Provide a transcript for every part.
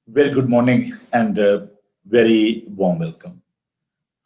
Very good morning and very warm welcome.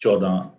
14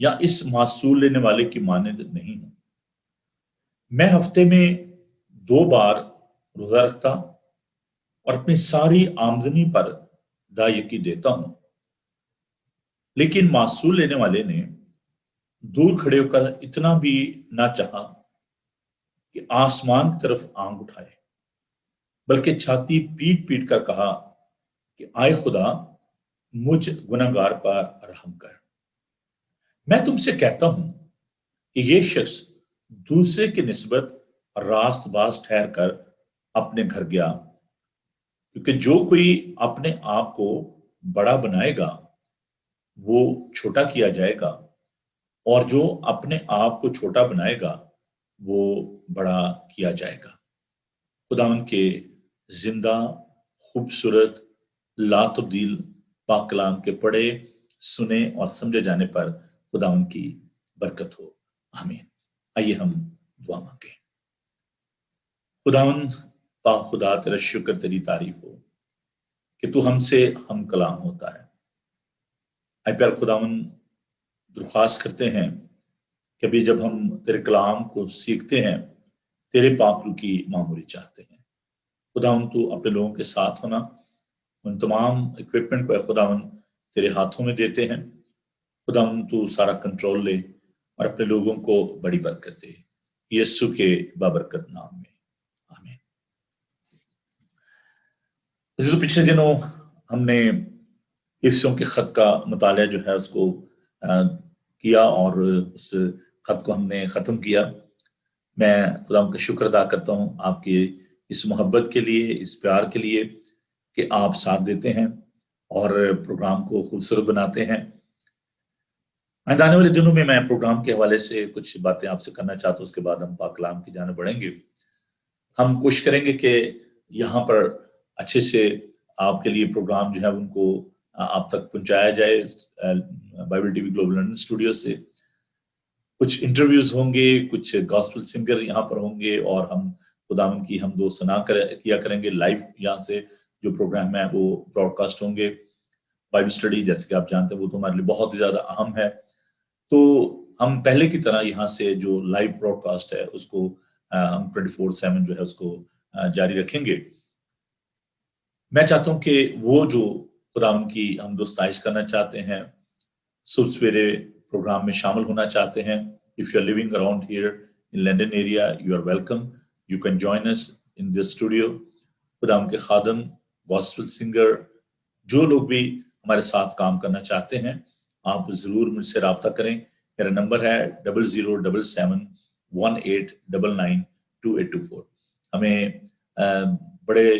یا اس محصول لینے والے کی مانند نہیں ہوں۔ میں ہفتے میں 2 بار روزہ رکھتا اور اپنی ساری آمدنی پر دایقی دیتا ہوں، لیکن محصول لینے والے نے دور کھڑے ہو کر اتنا بھی نہ چاہا کہ آسمان کی طرف آنکھ اٹھائے، بلکہ چھاتی پیٹ پیٹ کر کہا کہ آئے خدا مجھ گنہگار پر رحم کر۔ میں تم سے کہتا ہوں کہ یہ شخص دوسرے کی نسبت راست باز ٹھہر کر اپنے گھر گیا، کیونکہ جو کوئی اپنے آپ کو بڑا بنائے گا وہ چھوٹا کیا جائے گا، اور جو اپنے آپ کو چھوٹا بنائے گا وہ بڑا کیا جائے گا۔ خداوند کے زندہ، خوبصورت، لا تبدیل پاک کلام کے پڑھے، سنے اور سمجھے جانے پر خداوند کی برکت ہو، آمین۔ آئیے ہم دعا مانگیں۔ خداوند پاک خدا، تیرا شکر، تیری تعریف ہو کہ تو ہم سے ہم کلام ہوتا ہے۔ اے پیار خداوند، درخواست کرتے ہیں کہ ابھی جب ہم تیرے کلام کو سیکھتے ہیں، تیرے پاک روح کی معمولی چاہتے ہیں۔ خداوند تو اپنے لوگوں کے ساتھ ہونا، ان تمام اکوپمنٹ کو اے خداوند تیرے ہاتھوں میں دیتے ہیں۔ خداوند تو سارا کنٹرول لے اور اپنے لوگوں کو بڑی برکت دے، یسوع کے بابرکت نام میں، آمین۔ عزیزو، پچھلے دنوں ہم نے افسیوں کے خط کا مطالعہ جو ہے اس کو کیا اور اس خط کو ہم نے ختم کیا۔ میں خداوند کا شکر ادا کرتا ہوں آپ کی اس محبت کے لیے، اس پیار کے لیے کہ آپ ساتھ دیتے ہیں اور پروگرام کو خوبصورت بناتے ہیں۔ آنے والے دنوں میں پروگرام کے حوالے سے کچھ باتیں آپ سے کرنا چاہتا ہوں، اس کے بعد ہم پاک کلام کی جانب بڑھیں گے۔ ہم کوشش کریں گے کہ یہاں پر اچھے سے آپ کے لیے پروگرام جو ہے ان کو آپ تک پہنچایا جائے۔ Bible T V global London studio سے کچھ انٹرویوز ہوں گے، کچھ گاسپل سنگر یہاں پر ہوں گے، اور ہم خداوند کی حمد و ثنا کیا کریں گے لائیو۔ یہاں سے جو پروگرام ہے وہ براڈ کاسٹ ہوں گے۔ بائبل اسٹڈی جیسے کہ آپ جانتے ہیں وہ تو ہمارے لیے بہت زیادہ اہم ہے، تو ہم پہلے کی طرح یہاں سے جو لائیو براڈ کاسٹ ہے اس کو ہم 24/7 جو ہے اس کو جاری رکھیں گے۔ میں چاہتا ہوں کہ وہ جو خداوند کی حمد و ستائش کرنا چاہتے ہیں، صبح سویرے پروگرام میں شامل ہونا چاہتے ہیں، if you are living around here in London area, you are welcome. You can join us in the studio. خداوند کے خادم، گاسپل سنگر، جو لوگ بھی ہمارے ساتھ کام کرنا چاہتے ہیں، آپ ضرور مجھ سے رابطہ کریں۔ میرا نمبر ہے 007718992824۔ ہمیں بڑے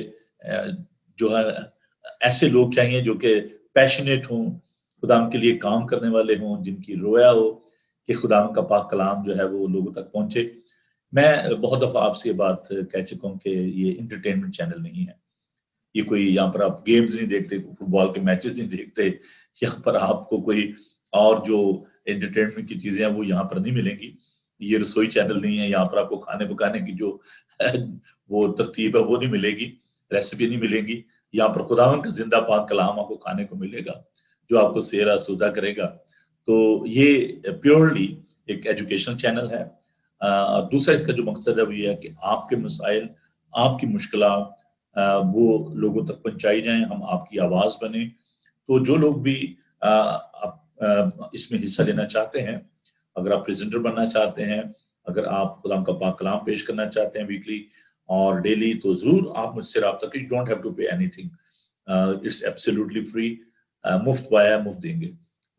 جو ہے ایسے لوگ چاہیے جو کہ پیشنیٹ ہوں، خداوند کے لیے کام کرنے والے ہوں، جن کی رویا ہو کہ خداوند کا پاک کلام جو ہے وہ لوگوں تک پہنچے۔ میں بہت دفعہ آپ سے یہ بات کہہ چکا ہوں کہ یہ انٹرٹینمنٹ چینل نہیں ہے، یہ کوئی یہاں پر آپ گیمز نہیں دیکھتے، فٹ بال کے میچز نہیں دیکھتے، یہاں پر آپ کو کوئی اور جو انٹرٹینمنٹ کی چیزیں ہیں وہ یہاں پر نہیں ملیں گی۔ یہ رسوئی چینل نہیں ہے، یہاں پر آپ کو کھانے پکانے کی جو وہ ترتیب ہے وہ نہیں ملے گی، ریسیپی نہیں ملے گی۔ یہاں پر خداوند کا زندہ پاک کلام آپ کو کھانے کو ملے گا جو آپ کو سیر آسودہ کرے گا۔ تو یہ پیورلی ایک ایجوکیشن چینل ہے۔ دوسرا اس کا جو مقصد ہے وہ یہ ہے کہ آپ کے مسائل، آپ کی مشکلات وہ لوگوں تک پہنچائی جائیں، ہم آپ کی آواز بنیں۔ تو جو لوگ بھی اس میں حصہ لینا چاہتے ہیں، اگر آپ پریزنٹر بننا چاہتے ہیں، اگر آپ خدا کا پاک کلام پیش کرنا چاہتے ہیں ویکلی اور ڈیلی، تو ضرور آپ مجھ سے رابطہ کریں۔ You don't have to pay anything. It's absolutely free. مفت پایا ہے، مفت دیں گے۔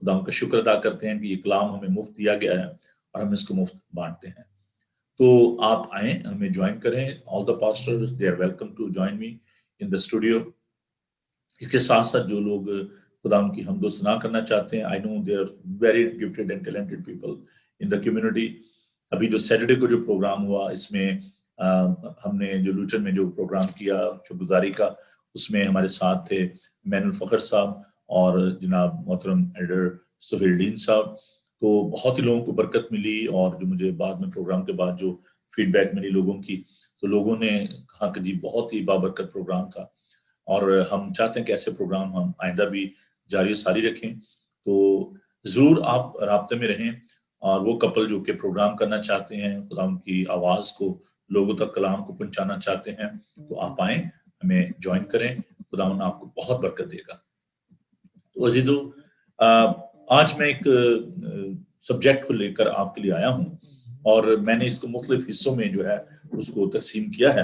خدا کا شکر ادا کرتے ہیں کہ یہ کلام ہمیں مفت دیا گیا ہے اور ہم اس کو مفت بانٹتے ہیں۔ تو آپ آئیں، ہمیں جوائن کریں۔ All the pastors, they are welcome to join me in the studio. اس کے ساتھ ساتھ جو لوگ خدا ان کی حمد و ثنا کرنا چاہتے ہیں، I know there are very gifted and talented people in the community. ابھی جو سیٹرڈے کو جو پروگرام ہوا، اس میں ہم نے جو لوٹن میں جو پروگرام کیا شکرگزاری کا، اس میں ہمارے ساتھ تھے مین الفخر صاحب اور جناب محترم ایڈر سہیل ڈین صاحب۔ تو بہت ہی لوگوں کو برکت ملی، اور جو مجھے بعد میں پروگرام کے بعد جو فیڈ بیک ملی لوگوں کی، تو لوگوں نے کہا کہ جی بہت ہی بابرکت پروگرام تھا، اور ہم چاہتے ہیں کہ ایسے پروگرام ہم آئندہ بھی جاری و ساری رکھیں۔ تو ضرور آپ رابطے میں رہیں، اور وہ کپل جو کہ پروگرام کرنا چاہتے ہیں، خدا ان کی آواز کو لوگوں تک کلام کو پہنچانا چاہتے ہیں، تو آپ آئیں، ہمیں جوائن کریں، خدا ان آپ کو بہت برکت دے گا۔ تو عزیزو، آج میں ایک سبجیکٹ کو لے کر آپ کے لیے آیا ہوں، اور میں نے اس کو مختلف حصوں میں جو ہے اس کو تقسیم کیا ہے۔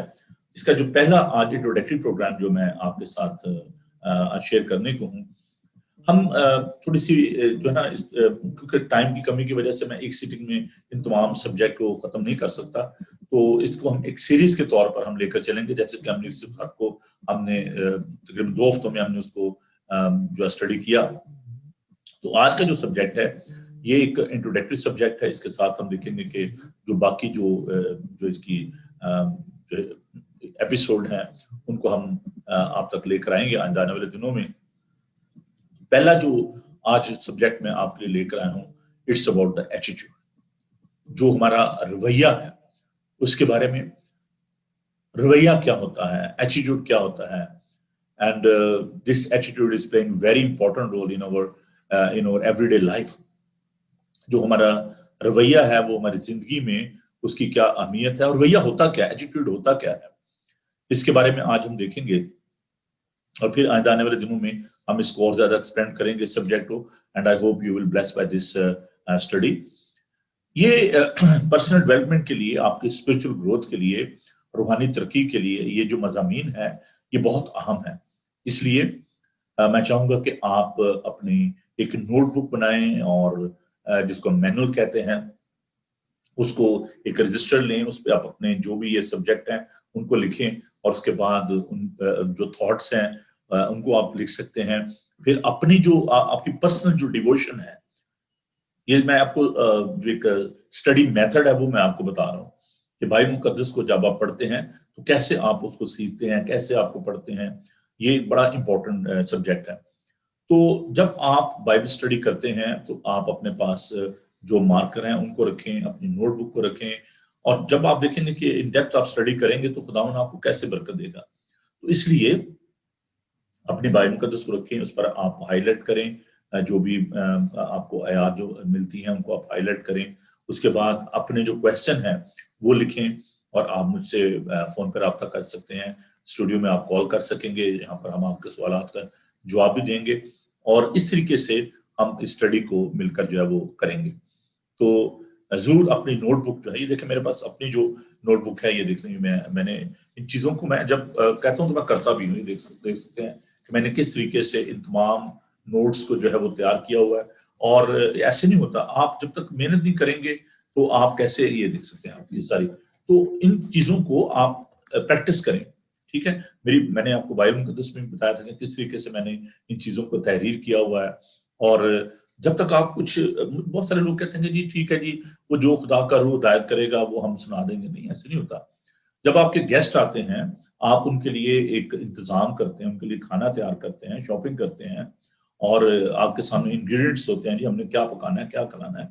اس کا جو پہلا آج انٹروڈکٹری پروگرام جو میں آپ کے ساتھ شیئر کرنے کو ہوں، ہم تھوڑی سی جو ہے نا، کیونکہ ٹائم کی کمی کی وجہ سے میں ایک سیٹنگ میں ان تمام سبجیکٹ کو ختم نہیں کر سکتا، تو اس کو ہم ایک سیریز کے طور پر ہم لے کر چلیں گے، جیسے کہ ہم نے استفاد کو ہم نے تقریباً 2 ہفتوں میں ہم نے اس کو جو اسٹڈی کیا۔ تو آج کا جو سبجیکٹ ہے یہ ایک انٹروڈکٹری سبجیکٹ ہے، اس کے ساتھ ہم دیکھیں گے کہ جو باقی جو اس کی ایپیسوڈ ہیں ان کو ہم آپ تک لے کر آئیں گے آنے والے دنوں میں۔ پہلا جو آج سبجیکٹ میں آپ کے لیے لے کر آیا ہوں، اٹس اباؤٹ دا ایٹیٹیوڈ، جو ہمارا رویہ ہے اس کے بارے میں۔ رویہ کیا ہوتا ہے، ایٹیٹیوڈ کیا ہوتا ہے، and this attitude is playing very important role in our every day life. جو ہمارا رویہ ہے وہ ہماری زندگی میں اس کی کیا اہمیت ہے، اور رویہ ہوتا کیا ہے، ایٹیٹیوڈ ہوتا کیا ہے، اس کے بارے میں آج ہم دیکھیں گے، اور پھر آنے والے دنوں میں ہم اس کو اور زیادہ ایکسپینڈ کریں گے سبجیکٹ کو، and I hope you will bless by this study. یہ پرسنل ڈیولپمنٹ کے لیے، آپ کی اسپرچل گروتھ کے لیے، روحانی ترقی کے لیے یہ جو مضامین ہے یہ بہت اہم ہے۔ اس لیے میں چاہوں گا کہ آپ اپنی ایک نوٹ بک بنائیں، اور جس کو مینول کہتے ہیں اس کو ایک رجسٹر لیں، اس پہ آپ اپنے جو بھی یہ سبجیکٹ ہیں ان کو لکھیں، اور اس کے بعد ان جو تھاٹس ہیں ان کو آپ لکھ سکتے ہیں۔ پھر اپنی جو آپ کی پرسنل جو ڈیووشن ہے، یہ میں آپ کو جو ایک اسٹڈی میتھڈ ہے وہ میں آپ کو بتا رہا ہوں کہ بائبل مقدس کو جب آپ پڑھتے ہیں تو کیسے آپ اس کو سیکھتے ہیں، کیسے آپ کو پڑھتے ہیں، یہ ایک بڑا امپورٹنٹ سبجیکٹ ہے۔ تو جب آپ بائبل اسٹڈی کرتے ہیں تو آپ اپنے پاس جو مارکر ہیں ان کو رکھیں، اپنی نوٹ بک کو رکھیں، اور جب آپ دیکھیں گے کہ ان ڈیپتھ آپ اسٹڈی کریں گے تو خداوند آپ کو کیسے برکت دے گا۔ تو اس لیے اپنی بائبل مقدس کو رکھیں، اس پر آپ ہائی لائٹ کریں، جو بھی آپ کو آیات جو ملتی ہیں ان کو آپ ہائی لائٹ کریں۔ اس کے بعد اپنے جو کویسچن ہیں وہ لکھیں، اور آپ مجھ سے فون پر رابطہ کر سکتے ہیں، اسٹوڈیو میں آپ کال کر سکیں گے، یہاں پر ہم آپ کے سوالات کا جواب بھی دیں گے، اور اس طریقے سے ہم اسٹڈی کو مل کر جو ہے وہ کریں گے۔ تو ضرور اپنی نوٹ بک جو ہے، یہ دیکھیں میرے پاس اپنی جو نوٹ بک ہے، یہ دیکھ لیں، میں نے ان چیزوں کو میں جب کہتا ہوں تو میں کرتا بھی ہوں، دیکھ سکتے ہیں کہ میں نے کس طریقے سے ان تمام نوٹس کو جو ہے وہ تیار کیا ہوا ہے۔ اور ایسے نہیں ہوتا، آپ جب تک محنت نہیں کریں گے تو آپ کیسے یہ دیکھ سکتے ہیں، آپ یہ ساری، تو ان چیزوں کو آپ پریکٹس کریں، ٹھیک ہے۔ میں نے آپ کو بائبل مقدس میں بتایا تھا کہ کس طریقے سے میں نے ان چیزوں کو تحریر کیا ہوا ہے، اور جب تک آپ کچھ، بہت سارے لوگ کہتے ہیں کہ جی ٹھیک ہے جی، وہ جو خدا کا روح ہدایت کرے گا وہ ہم سنا دیں گے، نہیں، ایسے نہیں ہوتا۔ جب آپ کے گیسٹ آتے ہیں، آپ ان کے لیے ایک انتظام کرتے ہیں، ان کے لیے کھانا تیار کرتے ہیں، شاپنگ کرتے ہیں، اور آپ کے سامنے انگریڈینٹس ہوتے ہیں، جی ہم نے کیا پکانا ہے، کیا کھلانا ہے۔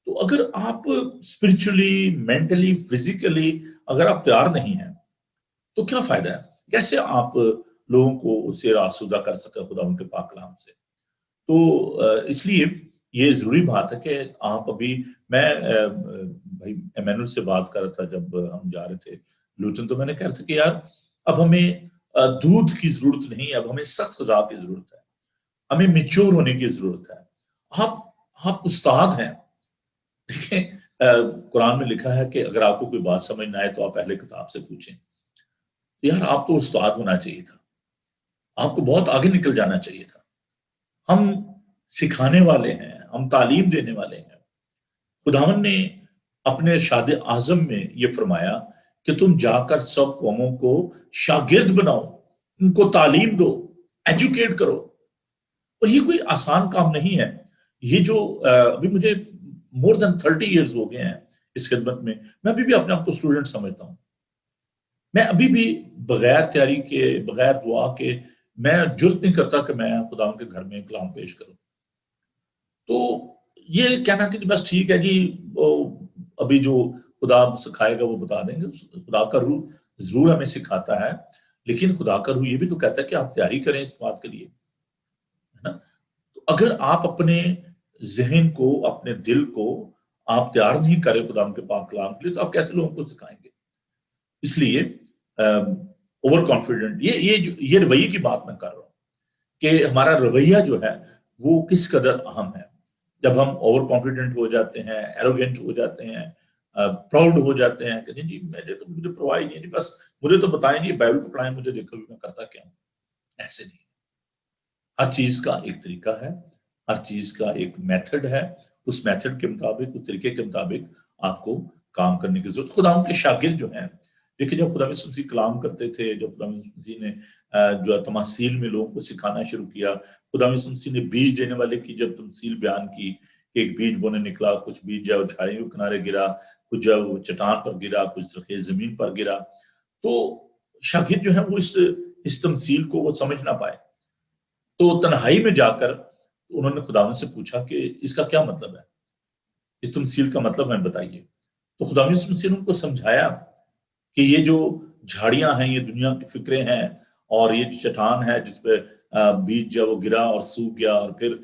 تو اگر آپ اسپرچولی، مینٹلی، فزیکلی اگر آپ تیار نہیں ہیں تو کیا فائدہ ہے، کیسے آپ لوگوں کو اس سے آسودہ کر سکتے خدا ان کے پاک کلام سے۔ تو اس لیے یہ ضروری بات ہے کہ آپ ابھی، میں بھائی ایمینول سے بات کر رہا تھا جب ہم جا رہے تھے لوٹن، تو میں نے کہہ رہا تھا کہ یار اب ہمیں دودھ کی ضرورت نہیں، اب ہمیں سخت غذا کی ضرورت ہے، ہمیں میچور ہونے کی ضرورت ہے۔ آپ استاد ہیں، دیکھیں قرآن میں لکھا ہے کہ اگر آپ کو کوئی بات سمجھ نہ آئے تو آپ اہل کتاب سے پوچھیں۔ یار آپ تو استاد ہونا چاہیے تھا، آپ کو بہت آگے نکل جانا چاہیے تھا۔ ہم سکھانے والے ہیں، ہم تعلیم دینے والے ہیں۔ خداوند نے اپنے ارشاد اعظم میں یہ فرمایا کہ تم جا کر سب قوموں کو شاگرد بناؤ، ان کو تعلیم دو، ایجوکیٹ کرو۔ اور یہ کوئی آسان کام نہیں ہے۔ یہ جو ابھی مجھے مور دین 30 ایئرز ہو گئے ہیں اس خدمت میں ابھی بھی اپنے آپ کو اسٹوڈنٹ سمجھتا ہوں۔ میں ابھی بھی بغیر تیاری کے، بغیر دعا کے، میں جرت نہیں کرتا کہ میں خدا کے گھر میں کلام پیش کروں۔ تو یہ کہنا کہ بس ٹھیک ہے جی، ابھی جو خدا سکھائے گا وہ بتا دیں گے، خدا کا روح ضرور ہمیں سکھاتا ہے، لیکن خدا کا روح یہ بھی تو کہتا ہے کہ آپ تیاری کریں اس بات کے لیے، ہے نا۔ تو اگر آپ اپنے ذہن کو، اپنے دل کو آپ تیار نہیں کرے خدا کے پاک کلام کے لیے، تو آپ کیسے لوگوں کو سکھائیں گے؟ اس لیے اوور کانفیڈنٹ، یہ رویے کی بات میں کر رہا ہوں کہ ہمارا رویہ جو ہے وہ کس قدر اہم ہے۔ جب ہم اوور کانفیڈنٹ ہو جاتے ہیں، ایروگینٹ ہو جاتے ہیں، پراؤڈ ہو جاتے ہیں کہ نہیں جی مجھے پرواہ ہی نہیں، بس مجھے تو بتائیں نہیں، بائبل پڑھائیں، مجھے دیکھو بھی میں کرتا کیا ہوں۔ ایسے نہیں، ہر چیز کا ایک طریقہ ہے، ہر چیز کا ایک میتھڈ ہے، اس میتھڈ کے مطابق، اس طریقے کے مطابق آپ کو کام کرنے کی ضرورت۔ خدا ان کے شاگرد جو ہیں، دیکھیں جب خدا یسوع مسیح کلام کرتے تھے، جب خدا یسوع مسیح نے جو تماثیل میں لوگوں کو سکھانا شروع کیا، خدا یسوع مسیح نے بیج دینے والے کی جب تمثیل بیان کی کہ ایک بیج بونے نکلا، کچھ بیج جو جھاڑیوں کے کنارے گرا، کچھ جو چٹان پر گرا، کچھ زرخیز زمین پر گرا، تو شاگرد جو ہے وہ اس تمثیل کو وہ سمجھ نہ پائے، تو تنہائی میں جا کر انہوں نے خداوند سے پوچھا کہ اس کا کیا مطلب ہے، اس تمثیل کا مطلب ہمیں بتائیے۔ تو خداوند یسوع مسیح نے ان کو سمجھایا کہ یہ جو جھاڑیاں ہیں یہ دنیا کی فکریں ہیں، اور یہ چٹان ہے جس پہ بیج جو وہ گرا اور سوکھ گیا، اور پھر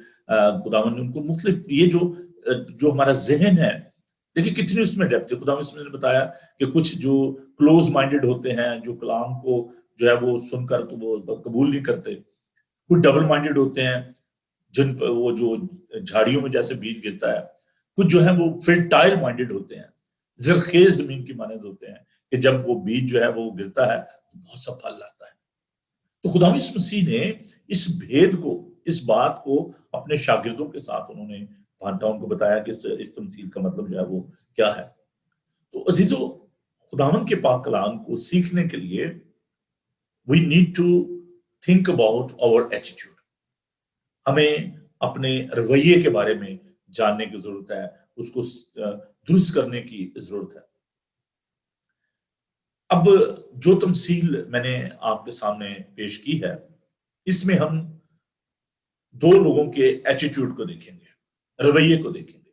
خداوند نے ان کو مختلف یہ جو ہمارا ذہن ہے، دیکھیے کتنی اس میں ڈیپتھ ہے۔ خداوند نے بتایا کہ کچھ جو کلوز مائنڈڈ ہوتے ہیں، جو کلام کو جو ہے وہ سن کر تو وہ قبول نہیں کرتے، کچھ ڈبل مائنڈڈ ہوتے ہیں جن پر وہ جو جھاڑیوں میں جیسے بیج گرتا ہے، کچھ جو ہے وہ فرٹائل مائنڈڈ ہوتے ہیں، زرخیز زمین کی مانند ہوتے ہیں کہ جب وہ بیج جو ہے وہ گرتا ہے تو بہت سا پھل لاتا ہے۔ تو خدا یسوع مسیح نے اس بھید کو، اس بات کو اپنے شاگردوں کے ساتھ انہوں نے بانٹا، ان کو بتایا کہ اس تمثیل کا مطلب جو ہے وہ کیا ہے۔ تو عزیزو، خداوند کے پاک کلام کو سیکھنے کے لیے we need to think about our attitude، ہمیں اپنے رویے کے بارے میں جاننے کی ضرورت ہے، اس کو درست کرنے کی ضرورت ہے۔ اب جو تمثیل میں نے آپ کے سامنے پیش کی ہے، اس میں ہم دو لوگوں کے ایٹیٹیوڈ کو دیکھیں گے، رویے کو دیکھیں گے۔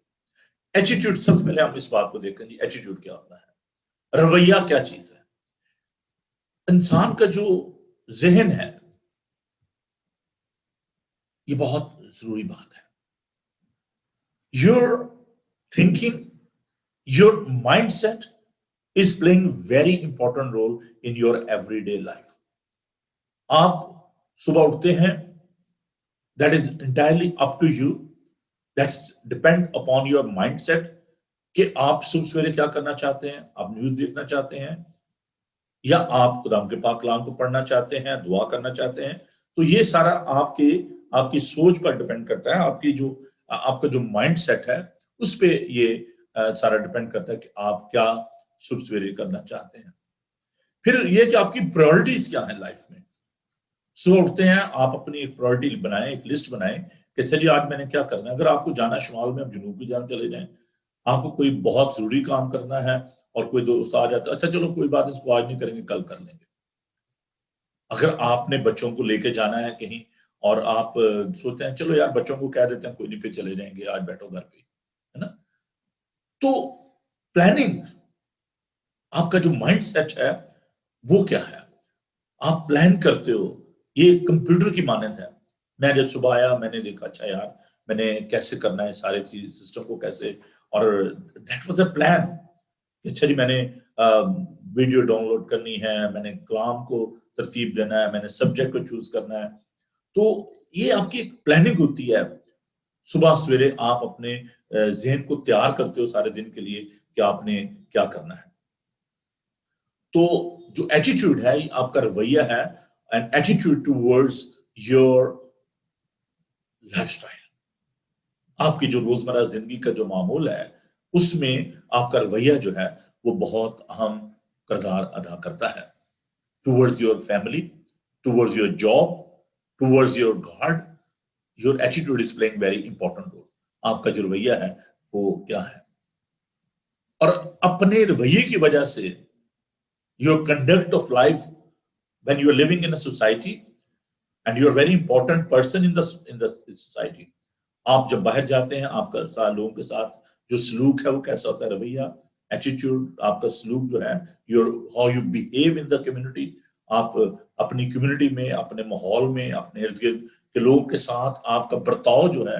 ایٹیٹیوڈ، سب سے پہلے ہم اس بات کو دیکھیں گے ایٹیٹیوڈ کیا ہوتا ہے، رویہ کیا چیز ہے۔ انسان کا جو ذہن ہے یہ بہت ضروری بات ہے۔ Your thinking, your mindset is playing very important role in your everyday life۔ آپ صبح اٹھتے ہیں، that is entirely up to you، that's depend upon your mindset، کہ آپ صبح سویرے کیا کرنا چاہتے ہیں، آپ نیوز دیکھنا چاہتے ہیں، یا آپ خدا کے پاک کلام کو پڑھنا چاہتے ہیں، دعا کرنا چاہتے ہیں۔ تو یہ سارا آپ کی سوچ پر ڈیپینڈ کرتا ہے، آپ کا جو مائنڈ سیٹ ہے اس پہ یہ سارا ڈیپینڈ کرتا ہے کہ آپ کیا صبح سویرے کرنا چاہتے ہیں۔ پھر یہ کہ آپ کی پرائورٹیز کیا ہیں لائف میں۔ صبح اٹھتے ہیں، آپ اپنی ایک پرائورٹی بنائیں، ایک لسٹ بنائیں کہ اچھا جی آج میں نے کیا کرنا ہے۔ اگر آپ کو جانا شمال میں، آپ جنوب بھی جانا چلے جائیں، آپ کو کوئی بہت ضروری کام کرنا ہے اور کوئی دوست آ جاتا ہے، اچھا چلو کوئی بات اس کو آج نہیں کریں گے، کل کر لیں گے۔ اگر آپ نے بچوں کو لے کے جانا ہے کہیں اور آپ سوچتے ہیں چلو یار بچوں کو کہہ دیتے ہیں کوئی نہیں پھر چلے جائیں گے، آج بیٹھو گھر پہ، ہے نا۔ تو پلاننگ، آپ کا جو مائنڈ سیٹ ہے وہ کیا ہے، آپ پلان کرتے ہو، یہ کمپیوٹر کی مانند ہے۔ میں جب صبح آیا میں نے دیکھا اچھا یار میں نے کیسے کرنا ہے سارے چیز سسٹم کو کیسے، اور دیٹ واز اے پلان۔ اچھا جی میں نے ویڈیو ڈاؤن لوڈ کرنی ہے، میں نے کلام کو ترتیب دینا ہے، میں نے سبجیکٹ کو چوز کرنا ہے۔ تو یہ آپ کی ایک پلاننگ ہوتی ہے۔ صبح سویرے آپ اپنے ذہن کو تیار کرتے ہو سارے دن کے لیے کہ آپ نے کیا کرنا ہے۔ تو جو ایٹیٹیوڈ ہے آپ کا رویہ ہے، an attitude towards your lifestyle، آپ کی جو روزمرہ زندگی کا جو معمول ہے اس میں آپ کا رویہ جو ہے وہ بہت اہم کردار ادا کرتا ہے۔ towards your family، towards your job، towards your God، your attitude is playing very important role۔ آپ کا جو رویہ ہے وہ کیا ہے، اور اپنے رویے کی وجہ سے your conduct of life when you are living in a society and you are very important person in the society، آپ جب باہر جاتے ہیں آپ کا لوگوں کے ساتھ جو سلوک ہے وہ کیسا ہوتا ہے، رویہ، ایٹیٹیوڈ، آپ کا سلوک جو ہے how you behave in the community، آپ اپنی کمیونٹی میں، اپنے ماحول میں، اپنے ارد گرد کے لوگوں کے ساتھ آپ کا برتاؤ جو ہے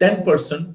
10%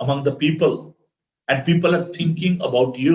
among the people, and people are thinking about you।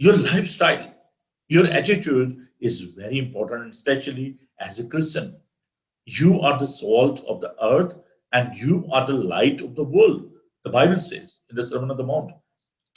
your lifestyle, your attitude is very important, especially as a Christian. You are the salt of the earth and you are the light of the world. The Bible says in the Sermon on the Mount,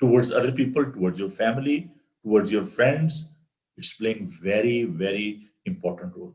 towards other people, towards your family, towards your friends, it's playing very very important role.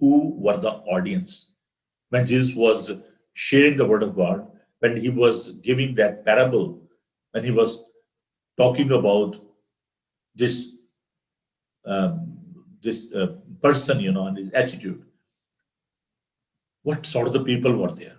Who were the audience when Jesus was sharing the word of God, when he was giving that parable, when he was talking about this person, and his attitude, what sort of the people were there?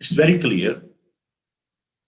It's very clear,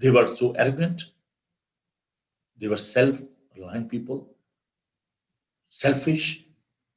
They were so arrogant, they were self-reliant people, selfish,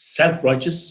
self-righteous,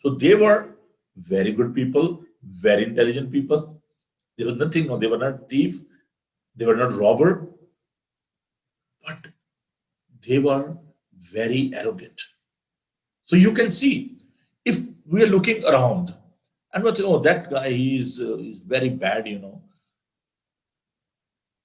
So they were very good people, very intelligent people. They were nothing, no, they were not thief, they were not robber, but they were very arrogant. So you can see, if we are looking around and we say, oh, that guy, he's very bad,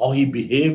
how he behave,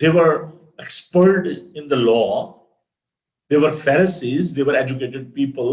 they were expert in the law, they were Pharisees, they were educated people,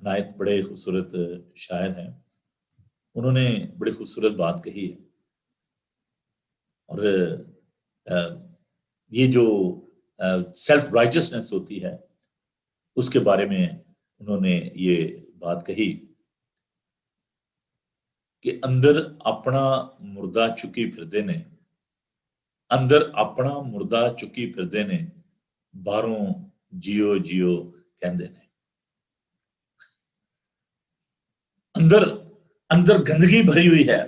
عنایت بڑے خوبصورت شاعر ہیں، انہوں نے بڑی خوبصورت بات کہی ہے، اور یہ جو سیلف رائچسنس ہوتی ہے اس کے بارے میں انہوں نے یہ بات کہی کہ اندر اپنا مردہ چکی پھردے نے، اندر اپنا مردہ چکی پھردے نے، باہروں جیو جیو کہندے نے۔ اندر اندر گندگی بھری ہوئی ہے،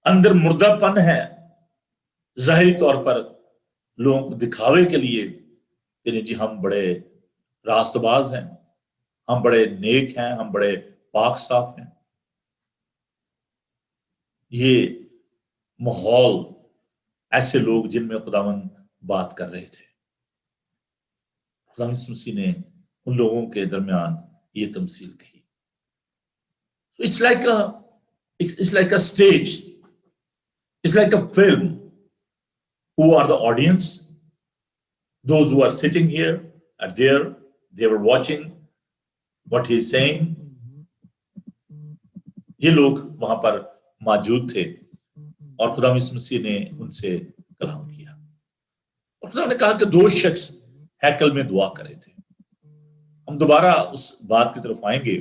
اندر مردہ پن ہے، ظاہری طور پر لوگوں کو دکھاوے کے لیے کہ جی ہم بڑے راست باز ہیں، ہم بڑے نیک ہیں، ہم بڑے پاک صاف ہیں۔ یہ ماحول، ایسے لوگ جن میں خداوند بات کر رہے تھے، خداوند یسوع مسیح نے ان لوگوں کے درمیان یہ تمثیل کہی۔ It's like a stage. It's like a film. Who are the audience? Those who are sitting here and there, they were watching what he's saying. یہ لوگ وہاں پر موجود تھے اور خدا یسوع مسیح نے ان سے کلام کیا، اور خدا نے کہا کہ دو شخص ہیکل میں دعا کرے تھے۔ ہم دوبارہ اس بات کی طرف آئیں گے۔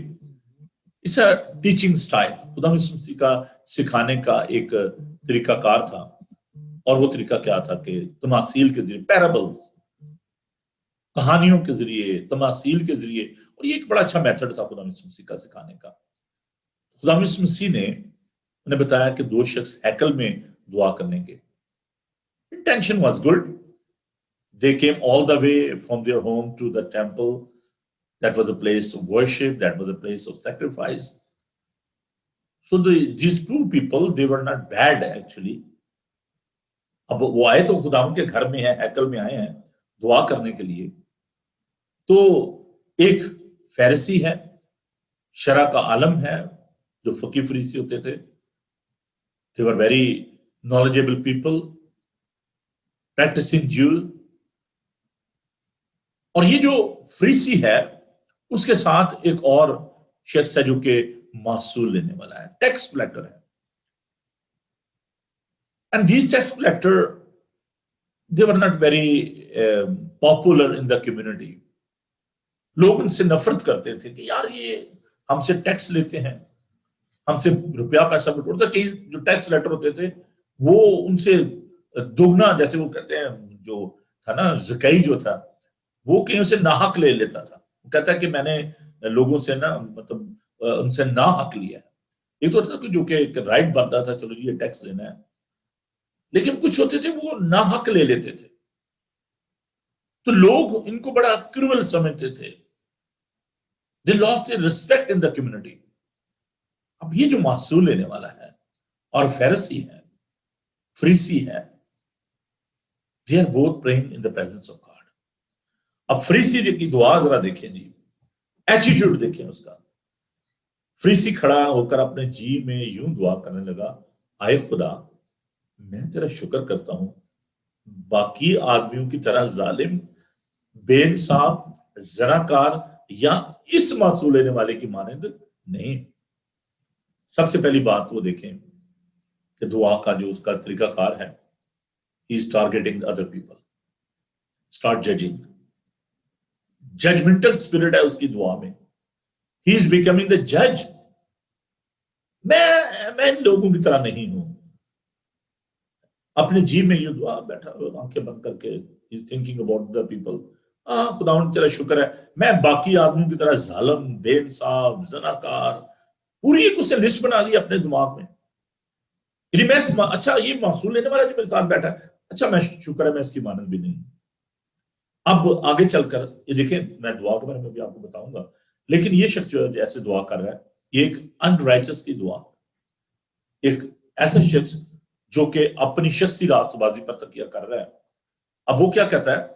اس ٹیچنگ سٹائل، خدا یسوع مسیح کا سکھانے کا ایک طریقہ کار تھا، اور وہ طریقہ کیا تھا کہ تماثیل کے ذریعے، پیرابلز، کہانیوں کے ذریعے، تماثیل کے ذریعے، اور یہ ایک بڑا اچھا میتھڈ تھا خدا یسوع مسیح کا سکھانے کا۔ خدا یسوع مسیح نے انہیں بتایا کہ دو شخص ہیکل میں دعا کرنے کے۔ Intention was good. They came all the way from their home to the temple. That was a place of worship. That was a place of sacrifice. So these two people, they were not bad actually. اب وہ آئے تو خدا ان کے گھر میں ہیں، ہیکل میں آئے ہیں دعا کرنے کے لیے۔ تو ایک فیرسی ہے، شرع کا عالم ہے، جو فقی فریسی ہوتے تھے۔ They were very knowledgeable people, practicing Jew. اور یہ جو فریسی ہے اس کے ساتھ ایک اور شخص ہے جو کہ محصول لینے والا ہے، ٹیکس کلیکٹر ہے۔ And these tax collector, they were not very popular in the community. لوگ ان سے نفرت کرتے تھے کہ یار یہ ہم سے ٹیکس لیتے ہیں، ہم سے روپیہ پیسہ بٹورتا۔ کئی جو ٹیکس کلیکٹر ہوتے تھے وہ ان سے دگنا، جیسے وہ کہتے ہیں جو تھا نا زکائی جو تھا، وہ کہیں سے ناحق لے لیتا تھا۔ وہ کہتا ہے کہ میں نے لوگوں سے نا مطلب ان سے ناحق لیا ہے۔ ایک تو ہوتا تھا جو کہ ایک رائٹ بنتا تھا، چلو جی یہ ٹیکس دینا ہے، لیکن کچھ ہوتے تھے وہ ناحق لے لیتے تھے، تو لوگ ان کو بڑا کروئل سمجھتے تھے۔ They lost their respect in the community. اب یہ جو محصول لینے والا ہے اور فیرسی ہے، فریسی ہے، they are both praying in the presence of God. اب فریسی کی دعا ذرا دیکھیں جی، ایٹیٹیوڈ دیکھیں اس کا۔ فریسی کھڑا ہو کر اپنے جی میں یوں دعا کرنے لگا، آئے خدا میں تیرا شکر کرتا ہوں، باقی آدمیوں کی طرح ظالم، بے انصاف، زناکار یا اس محصول لینے والے کی مانند نہیں۔ سب سے پہلی بات وہ دیکھیں کہ دعا کا جو اس کا طریقہ کار ہے، he is targeting other people. Start judging. Judgmental spirit ہے اس کی دعا میں۔ He is becoming the judge. میں ان لوگوں کی طرح نہیں ہوں۔ اپنے جی میں یہ دعا بیٹھا آنکھیں بند کر کے he is thinking about the people. خداوند تیرا شکر ہے میں باقی آدمیوں کی طرح ظالم، بے انصاف، زناکار، پوری ایک اسے لسٹ بنا لی اپنے دماغ میں۔ یعنی میں اچھا یہ محصول لینے والا جو میرے ساتھ بیٹھا ہے، اچھا میں شکر ہے میں اس کی مانند بھی نہیں۔ اب آگے چل کر یہ دیکھیں، میں دعا کے بارے میں بھی آپ کو بتاؤں گا، لیکن یہ شخص جو ایسے دعا کر رہا ہے، یہ ایک انرائچس کی دعا، ایک ایسا شخص جو کہ اپنی شخصی راست بازی پر تکیہ کر رہا ہے۔ اب وہ کیا کہتا ہے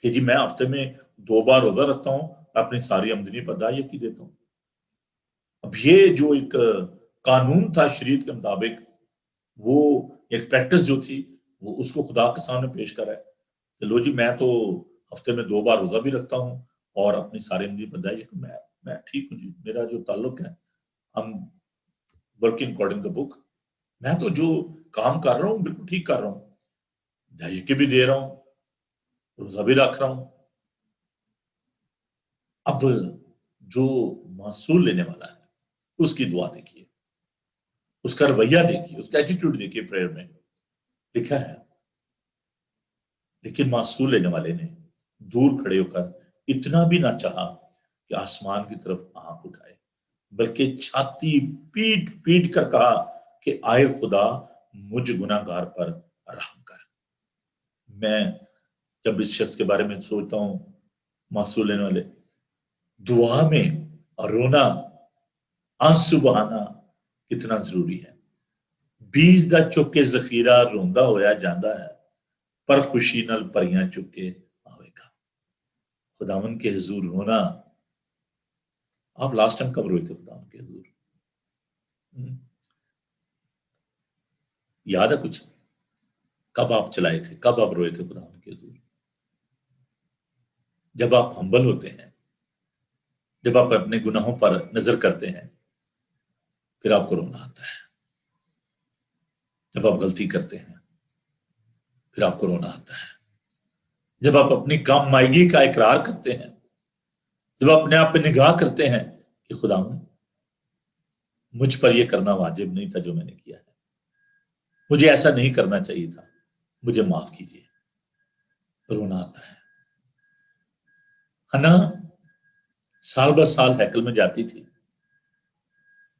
کہ جی میں ہفتے میں 2 بار روزہ رکھتا ہوں، اپنی ساری آمدنی پر دایہ کی دیتا ہوں۔ اب یہ جو ایک قانون تھا شریعت کے مطابق، وہ ایک پریکٹس جو تھی، وہ اس کو خدا کے سامنے پیش کر ہے کہ لو جی میں تو ہفتے میں 2 بار روزہ بھی رکھتا ہوں اور اپنی ساری زندگی بتائے کہ میں ٹھیک ہوں جی، میرا جو تعلق ہے ہم ورکنگ اکارڈنگ دا بک، میں تو جو کام کر رہا ہوں بالکل ٹھیک کر رہا ہوں، دہیکے بھی دے رہا ہوں، روزہ بھی رکھ رہا ہوں. اب جو محصول لینے والا ہے اس کی دعا دیکھیے، اس کا رویہ دیکھیے، اس کا ایٹیٹیوڈ دیکھیے. پریئر میں لکھا ہے، لیکن محصول لینے والے نے دور کھڑے ہو کر اتنا بھی نہ چاہا کہ آسمان کی طرف آنکھ اٹھائے، بلکہ چھاتی پیٹ پیٹ کر کہا کہ آئے خدا مجھ گناہ گار پر رحم کر. میں جب اس شخص کے بارے میں سوچتا ہوں، محصول لینے والے، دعا میں رونا، آنسو بہانا کتنا ضروری ہے. بیج دا چکے ذخیرہ روندا ہویا جاندہ ہے، پر خوشی نال پریاں چکے آوے گا. خداوند کے حضور رونا. آپ لاسٹ ٹائم کب روئے تھے خداوند کے حضور؟ یاد ہے کچھ؟ کب آپ چلائے تھے، کب آپ روئے تھے خداوند کے حضور؟ جب آپ ہمبل ہوتے ہیں، جب آپ اپنے گناہوں پر نظر کرتے ہیں، پھر آپ کو رونا آتا ہے. جب آپ غلطی کرتے ہیں پھر آپ کو رونا آتا ہے. جب آپ اپنی کام مائیگی کا اقرار کرتے ہیں، جب آپ اپنے آپ پہ نگاہ کرتے ہیں کہ خداوند مجھ پر یہ کرنا واجب نہیں تھا جو میں نے کیا ہے، مجھے ایسا نہیں کرنا چاہیے تھا، مجھے معاف کیجیے، رونا آتا ہے. حنا سال بہ سال ہیکل میں جاتی تھی،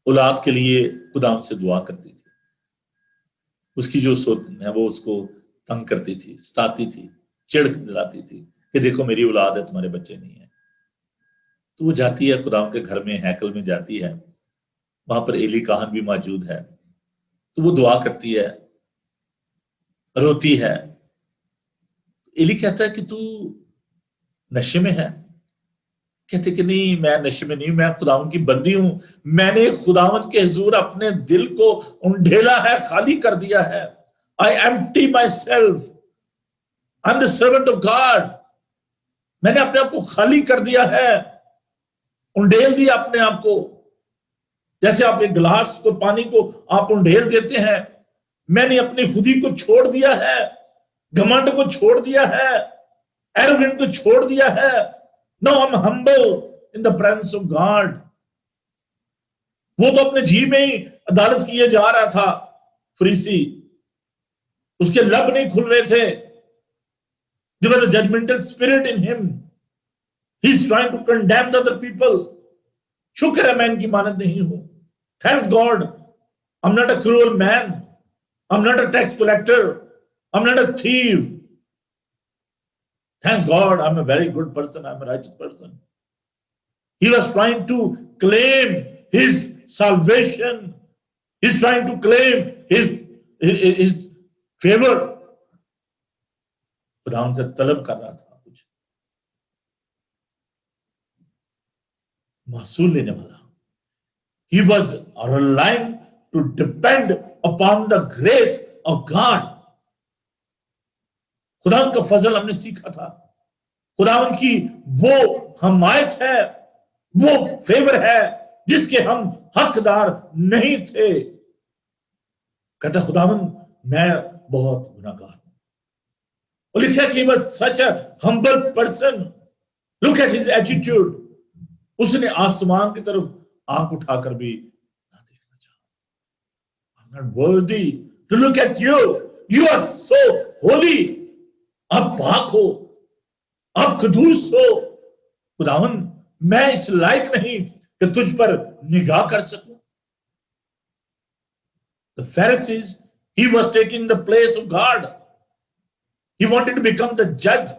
اولاد کے لیے خداوند سے دعا کرتی تھی. اس کی جو سوچ ہے وہ اس کو تنگ کرتی تھی، ستاتی تھی، چڑک دلاتی تھی کہ دیکھو میری اولاد ہے، تمہارے بچے نہیں ہیں. تو وہ جاتی ہے خداوند کے گھر میں، ہیکل میں جاتی ہے، وہاں پر ایلی کاہن بھی موجود ہے. تو وہ دعا کرتی ہے، روتی ہے. ایلی کہتا ہے کہ تو نشے میں ہے؟ کہتے کہ نہیں، میں نشے میں نہیں، میں خداوند کی بندی ہوں. میں نے خداوند کے حضور اپنے دل کو انڈھیلا ہے، خالی کر دیا ہے. I empty myself. I'm the servant of God. میں نے اپنے آپ کو خالی کر دیا ہے، انڈھیل دیا اپنے آپ کو. جیسے آپ ایک گلاس کو، پانی کو آپ انڈھیل دیتے ہیں، میں نے اپنی خودی کو چھوڑ دیا ہے، گھمنڈ کو چھوڑ دیا ہے، ایروگنٹ کو چھوڑ دیا ہے. No, I'm humble in the presence of God. وہ تو اپنے جی میں ہی عدالت کیے جا رہا تھا. فریسی اس کے لب نہیں کھل رہے تھے. There was a judgmental spirit in him. He's trying to condemn the other people. شکر ہے میں ان کی مانت نہیں ہوں. Thanks God, I'm not a cruel man. I'm not a tax collector. I'm not a thief. Thanks God, I'm a very good person. I'm a righteous person. He was trying to claim his salvation. He's trying to claim his favor. خدا ان سے طلب کر رہا تھا کچھ. محصول لینے والا. He was relying to depend upon the grace of God. خدا ان کا فضل ہم نے سیکھا تھا. خدا ان کی وہ حمایت ہے، وہ فیور ہے جس کے ہم حقدار نہیں تھے. کہتا خداوند میں بہت گناہگار ہوں. اور لکھا کہ he was such a humble person. Look at his attitude. اس نے آسمان کی طرف آنکھ اٹھا کر بھی نہ دیکھنا چاہا. I'm not worthy to look at you. You are so holy. آپ پاک ہو، آپ قدوس ہو. خداوند میں اس لائق نہیں کہ تجھ پر نگاہ کر سکوں. The Pharisees, he was taking the place of God. He wanted to become the judge.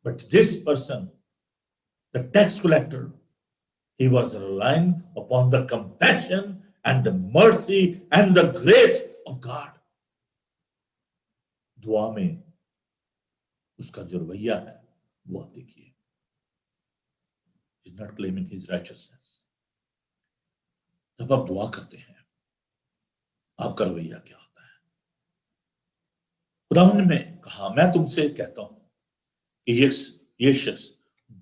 But this person, the tax collector, he was relying upon the compassion and the mercy and the grace of God. دعا میں اس کا جو رویہ ہے وہ آپ دیکھیے. He's not claiming his righteousness. جب آپ دعا کرتے ہیں آپ کا رویہ کیا ہوتا ہے؟ خداوند نے کہا میں تم سے کہتا ہوں کہ یہ شخص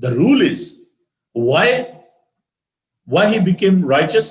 The rule is why he became righteous.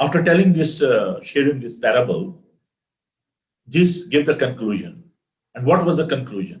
after telling this sharing this parable just gave the conclusion. And what was the conclusion?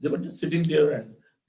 They were just sitting there and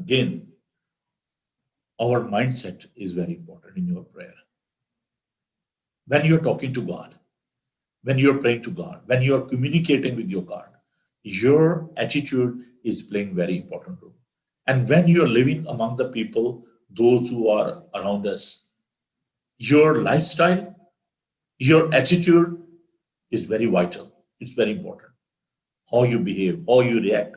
Again, our mindset is very important in your prayer. When you're talking to God, when you're praying to God, when you're communicating with your God, your attitude is playing very important role. And when you're living among the people, those who are around us, your lifestyle, your attitude is very vital. It's very important. How you behave, how you react.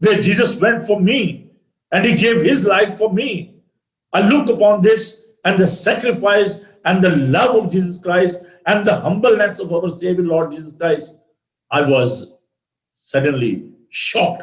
where Jesus went for me and he gave his life for me, I look upon this and the sacrifice and the love of Jesus Christ and the humbleness of our Savior Lord Jesus Christ, I was suddenly shocked.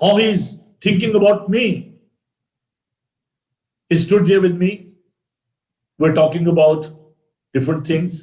how he is thinking about me. He stood there with me, we're talking about different things.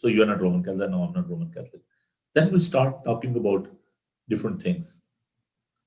So you are not Roman Catholic? No, I'm not Roman Catholic. Then we start talking about different things.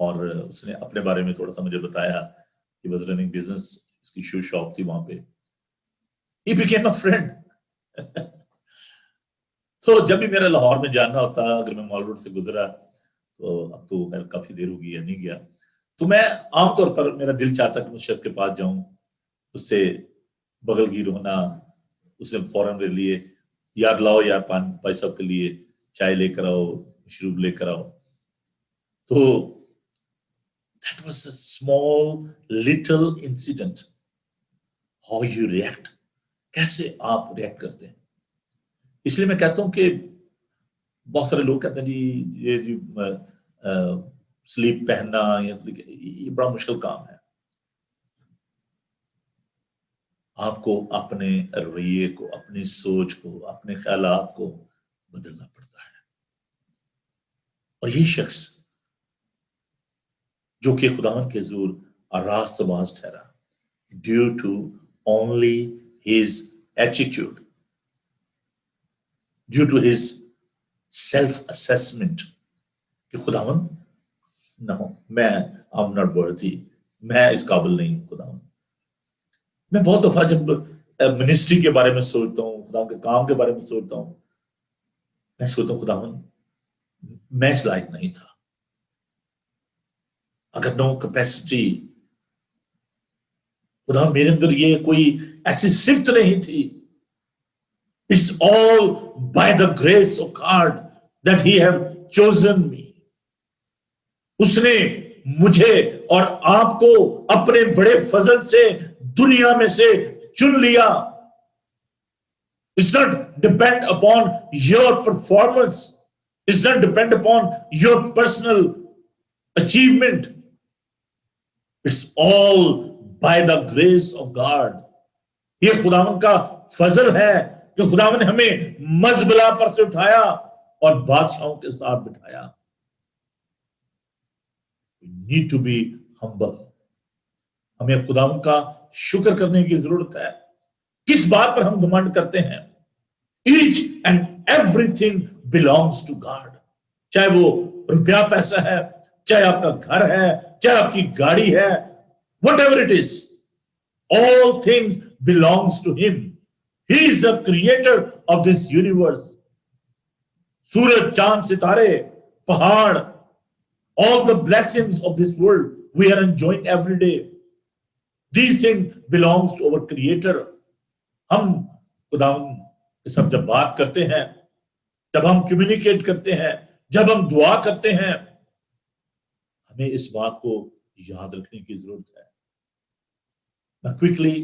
اور اس نے اپنے بارے میں تھوڑا سا مجھے بتایا کہ واز رننگ بزنس، اس کی شو شاپ تھی وہاں پہ. He became a friend. تو جب بھی میرا لاہور میں جانا ہوتا، اگر میں مال روڈ سے گزرا، تو اب تو خیر کافی دیر ہو گئی ہے نہیں گیا، تو میں عام طور پر میرا دل چاہتا کہ میں شخص کے پاس جاؤں، اس سے بغل گیر ہونا، اس نے فوراً میرے لیے یار لاؤ یار پان بھائی صاحب کے لیے چائے لے کر آؤ، مشروب لے کر آؤ. تو that was a small little incident. How you react. کیسے آپ ریئیکٹ کرتے ہیں. اس لیے میں کہتا ہوں کہ بہت سارے لوگ کہتے ہیں جی یہ جی سلیپ پہننا یہ بڑا مشکل کام ہے. آپ کو اپنے رویے کو، اپنی سوچ کو، اپنے خیالات کو بدلنا پڑتا ہے. اور یہ شخص جو کہ خداوند کے حضور راست باز ٹھہرا due to only his attitude, due to his self assessment کہ خداوند نو میں I'm not worthy، میں اس قابل نہیں ہوں خداوند. میں بہت دفعہ جب منسٹری کے بارے میں سوچتا ہوں، خدا کے کام کے بارے میں سوچتا ہوں، میں سوچتا ہوں خداوند میں اس لائق نہیں تھا. اگر نو کیپیسٹی، خدا میرے اندر یہ کوئی ایسی صفت نہیں تھی. It's all by the grace of God that He have chosen me. اس نے مجھے اور آپ کو اپنے بڑے فضل سے دنیا میں سے چن لیا. It's not depend upon your performance. It's not depend upon your personal achievement. It's all by the grace of God. یہ خداوند کا فضل ہے کہ خداوند نے ہمیں مزبلہ پر سے اٹھایا اور بادشاہوں کے ساتھ بٹھایا. We need to be humble. ہمیں خداوند کا شکر کرنے کی ضرورت ہے. کس بات پر ہم گھمنڈ کرتے ہیں؟ Each and everything belongs to God. چاہے وہ روپیہ پیسہ ہے، چاہے آپ کا گھر ہے، چاہے آپ کی گاڑی ہے، whatever it is, all things belongs to Him. He is the creator of this universe. سورج، چاند، ستارے، پہاڑ، all the blessings of this world we are enjoying every day. These things belongs to our creator. ہم خداوند کے ساتھ جب بات کرتے ہیں، جب ہم کمیونیکیٹ کرتے ہیں، جب ہم دعا کرتے ہیں، ہمیں اس بات کو یاد رکھنے کی ضرورت ہے. میں کوئکلی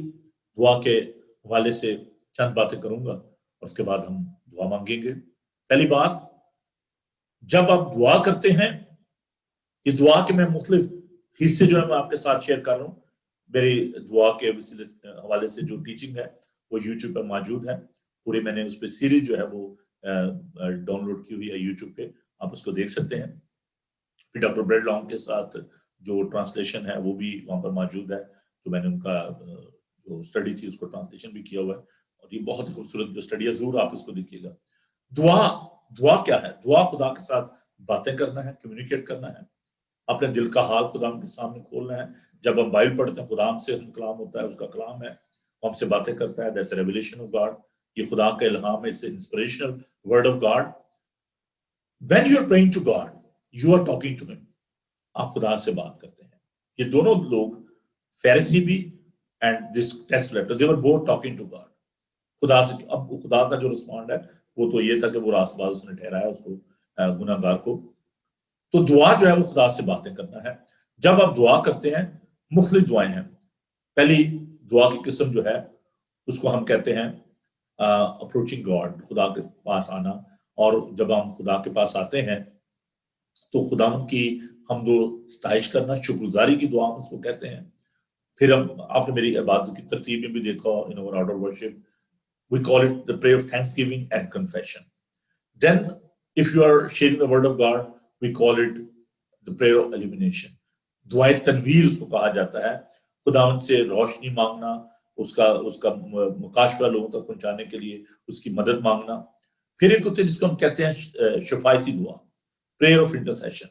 دعا کے حوالے سے چند باتیں کروں گا اور اس کے بعد ہم دعا مانگیں گے. پہلی بات، جب آپ دعا کرتے ہیں، یہ دعا کے میں مختلف حصے جو ہے میں آپ کے ساتھ شیئر کر رہا ہوں. میری دعا کے حوالے سے جو ٹیچنگ ہے وہ یوٹیوب پہ موجود ہے. پورے میں نے اس پہ سیریز جو ہے وہ ڈاؤن لوڈ کی ہوئی ہے یوٹیوب پہ، آپ اس کو دیکھ سکتے ہیں. پھر ڈاکٹر بریڈ لانگ کے ساتھ جو ٹرانسلیشن ہے وہ بھی وہاں پر موجود ہے، تو میں نے ان کا جو اسٹڈی تھی اس کو ٹرانسلیشن بھی کیا ہوا ہے، اور یہ بہت ہی خوبصورت جو اسٹڈی ہے، ضرور آپ اس کو دیکھیے گا. دعا کیا ہے؟ دعا خدا کے ساتھ باتیں کرنا ہے، کمیونیکیٹ کرنا ہے، اپنے دل کا حال خدا کے سامنے کھولنا ہے. جب ہم بائبل پڑھتے ہیں، خدا ہم سے کلام ہوتا ہے، اس کا کلام ہے، وہ ہم سے باتیں کرتا ہے. That's revelation of God. یہ خدا کا الہام ہے، اس سے inspirational word of God. When you are praying to God, you are talking to Him. آپ خدا سے بات کرتے ہیں. یہ دونوں لوگ، فیریسی بھی and this text letter, they were both talking to God. خدا سے. اب خدا کا جو رسپونڈ ہے وہ تو یہ تھا کہ وہ راست باز اس نے ٹھہرایا اس کو، گناہ گار کو. تو دعا جو ہے وہ خدا سے باتیں کرنا ہے. جب آپ دعا کرتے ہیں، مختلف دعائیں ہیں. پہلی دعا کی قسم جو ہے اس کو ہم کہتے ہیں اپروچنگ گاڈ، خدا کے پاس آنا. اور جب ہم خدا کے پاس آتے ہیں تو خدا کی حمد و ستائش کرنا، شکر گزاری کی دعا ہم اس کو کہتے ہیں. پھر آپ نے میری عبادت کی ترتیب میں بھی دیکھا، in our order of worship we call it the prayer of thanksgiving and confession. Then if you are sharing the word of God, we call it the prayer of illumination. دعائے تنویر اس کو کہا جاتا ہے. خداوند سے روشنی مانگنا، اس کا مکاشفہ لوگوں تک پہنچانے کے لیے اس کی مدد مانگنا. پھر ایک ہوتے ہیں جس کو ہم کہتے ہیں شفایتی دعا، prayer of intercession.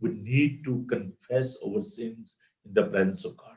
we need to confess our sins in the presence of God।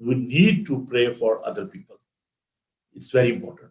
we need to pray for other people। It's very important।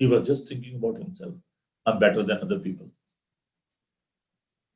He was just thinking about himself. I'm better than other people.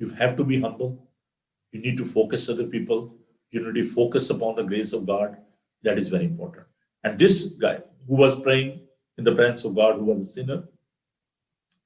you have to be humble. You need to focus other people. You need to focus upon the grace of God. That is very important. And this guy who was praying in the presence of God, who was a sinner,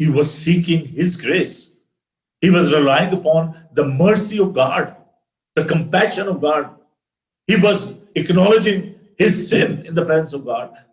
He was seeking His grace. He was relying upon the mercy of God, the compassion of God. He was acknowledging his sin in the presence of God.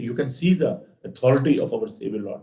You can see the authority of our Savior Lord.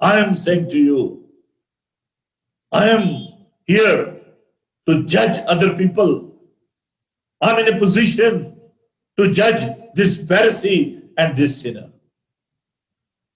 I am saying to you, I am here to judge other people. I'm in a position to judge this Pharisee and this sinner.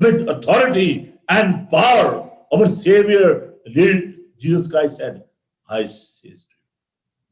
with authority and power, our Savior Jesus Christ said, I say to you,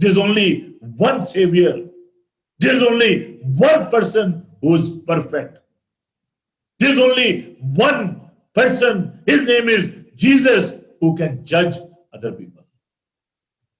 There is only one savior. There is only one person who is perfect. There is only one person, his name is Jesus, who can judge other people.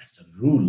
That's a rule.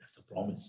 That's a promise.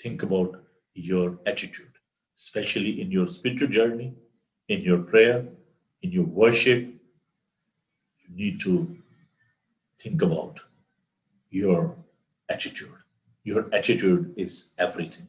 Think about your attitude, especially in your spiritual journey, in your prayer, in your worship. You need to think about your attitude. Your attitude is everything.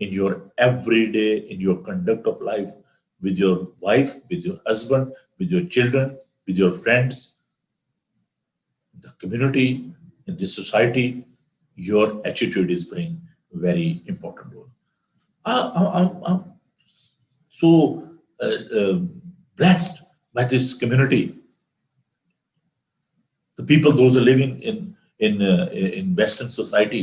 in your everyday, in your conduct of life, with your wife, with your husband, with your children, with your friends, the community, in this society, your attitude is playing a very important role. I'm so blessed by this community. The people, those who are living in Western society,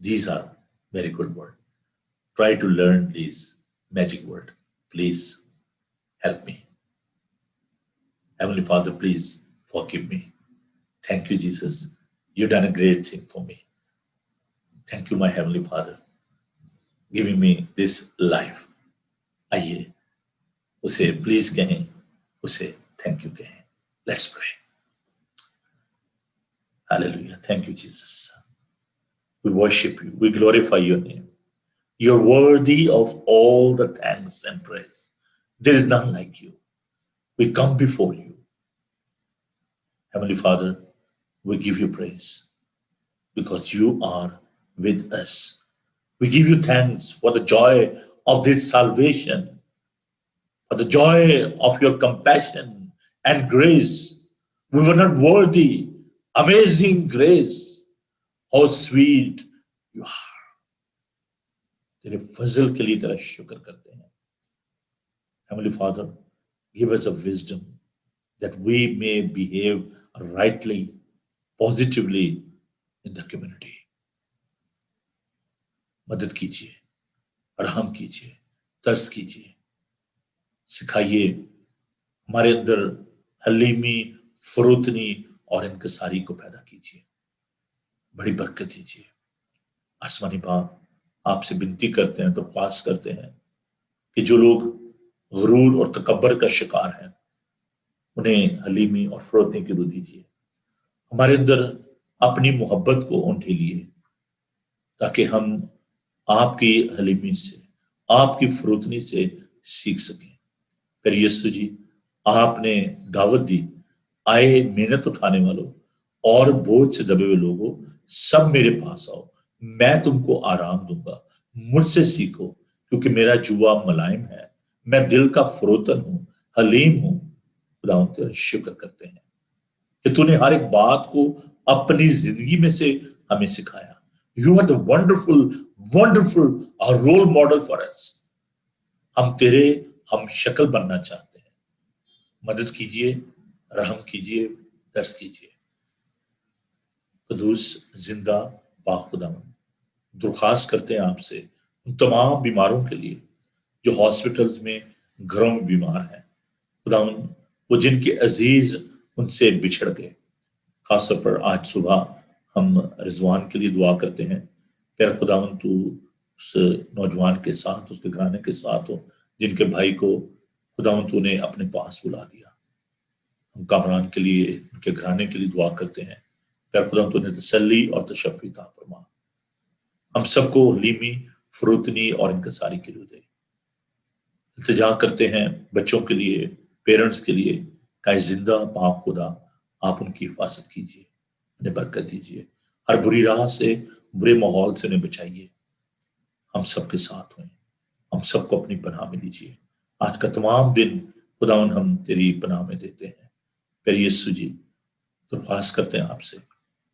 These are very good words. Try to learn these magic words. Please help me. Heavenly Father, please forgive me. Thank you, Jesus. You've done a great thing for me. Thank you, my Heavenly Father. giving me this life. آئیے اسے please کہیں, اسے thank you کہیں. Let's pray. Hallelujah. Thank you, Jesus. We worship you. We glorify your name. You're worthy of all the thanks and praise. There is none like you. We come before you. Heavenly Father, we give you praise because you are with us. We give you thanks for the joy of this salvation, for the joy of your compassion and grace. We were not worthy. Amazing grace. How sweet you are. تیرے فضل کے لیے تیرا شکر کرتے ہیں. Heavenly Father, give us a wisdom that we may behave rightly, positively in the community. مدد کیجیے, رحم کیجیے, ترس کیجیے, سکھائیے ہمارے اندر حلیمی, فروتنی اور انکساری کو پیدا کیجیے. بڑی برکت دیجیے. آسمانی باپ آپ سے بنتی کرتے ہیں, درخواست کرتے ہیں کہ جو لوگ غرور اور تکبر کا شکار ہیں انہیں حلیمی اور فروتنی کی روح دیجیے. ہمارے اندر اپنی محبت کو ڈھیلیے تاکہ ہم آپ کی حلیمی سے, آپ کی فروتنی سے سیکھ سکیں. پھر یسوع جی, آپ نے دعوت دی, آئے محنت اٹھانے والوں اور بوجھ سے دبے ہوئے لوگوں, سب میرے پاس آؤ, میں تم کو آرام دوں گا. مجھ سے سیکھو کیونکہ میرا جوا ملائم ہے, میں دل کا فروتن ہوں, حلیم ہوں. خدا ان تیرا شکر کرتے ہیں کہ تو نے ہر ایک بات کو اپنی زندگی میں سے ہمیں سکھایا. You are the wonderful wonderful اور رول ماڈل فار اس. ہم تیرے ہم شکل بننا چاہتے ہیں. مدد کیجیے, رحم کیجیے, درس کیجیے. قدوس زندہ پاک خداوند, درخواست کرتے ہیں آپ سے ان تمام بیماروں کے لیے جو ہاسپٹلز میں, گھروں میں بیمار ہیں. خداوند وہ جن کے عزیز ان سے بچھڑ گئے, خاص طور پر آج صبح ہم رضوان کے لیے دعا کرتے ہیں. پھر خداوند تو اس نوجوان کے ساتھ, اس کے گھرانے کے ساتھ ہو جن کے بھائی کو خداوند تو نے اپنے پاس بلا لیا. ہم کامران کے لیے, ان کے گھرانے کے لیے دعا کرتے ہیں. پھر خداوند تو نے تسلی اور تشفی عطا فرما. ہم سب کو حلیمی, فروتنی اور انکساری کی روح دے. التجا کرتے ہیں بچوں کے لیے, پیرنٹس کے لیے, کہ زندہ پاک خدا آپ ان کی حفاظت کیجیے, انہیں برکت دیجیے. ہر بری راہ سے, برے ماحول سے انہیں بچائیے. ہم سب کے ساتھ ہوئیں, ہم سب کو اپنی پناہ میں لیجیے. آج کا تمام دن خداوند ہم تیری پناہ میں دیتے ہیں. پھر یسوع جی درخواست کرتے ہیں آپ سے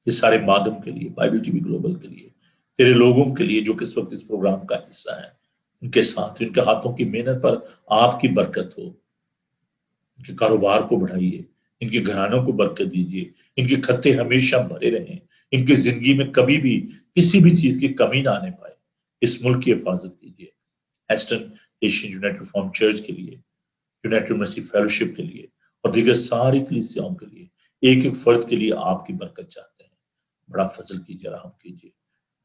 یہ سارے مادم کے لیے, بائبل ٹی وی گلوبل کے لیے, تیرے لوگوں کے لیے جو کہ اس وقت اس پروگرام کا حصہ ہیں, ان کے ساتھ, ان کے ہاتھوں کی محنت پر آپ کی برکت ہو. ان کے کاروبار کو بڑھائیے, ان کے گھرانوں کو برکت دیجیے, ان کے کھتے ہمیشہ بھرے رہیں, ان کی زندگی میں کبھی بھی کسی بھی چیز کی کمی نہ آنے پائے. اس ملک کی حفاظت کیجیے. Eastern Asian United reform church کے لیے, یونائٹڈ مرسی فیلوشپ کے لیے اور دیگر ساری کلیسیاؤں کے لیے, ایک ایک فرد کے لیے آپ کی برکت چاہتے ہیں. بڑا فضل کیجیے, رحم کیجیے.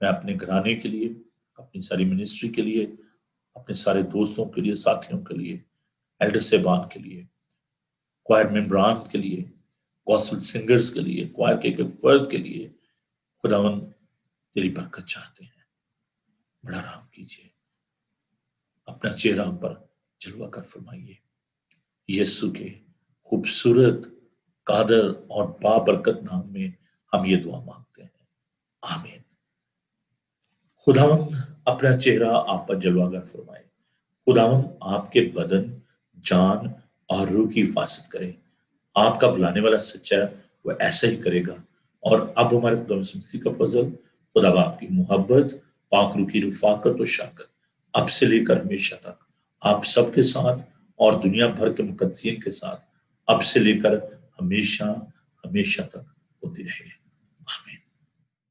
میں اپنے گھرانے کے لیے, اپنی ساری منسٹری کے لیے, اپنے سارے دوستوں کے لیے, ساتھیوں کے لیے, ایلڈر صاحبان کے لیے, کوائر ممبران کے لیے, گوسپل سنگرز کے لیے, کوائر کے ایک فرد کے لیے خداوند تیری برکت چاہتے ہیں. بڑا رحم کیجیے, اپنا چہرہ ہم پر جلوہ کر فرمائیے. یسوع کے خوبصورت, قادر اور بابرکت نام میں ہم یہ دعا مانگتے ہیں, آمین. خداوند اپنا چہرہ آپ پر جلوہ گر فرمائے. خداوند آپ کے بدن, جان اور روح کی حفاظت کرے. آپ کا بلانے والا سچا ہے, وہ ایسا ہی کرے گا. اور اب ہمارے خدا مسیح کا فضل, خدا باپ کی محبت, پاک روح کی رفاقت و شفقت اب سے لے کر ہمیشہ تک آپ سب کے ساتھ اور دنیا بھر کے مقدسین کے ساتھ اب سے لے کر ہمیشہ ہمیشہ تک ہوتی رہے.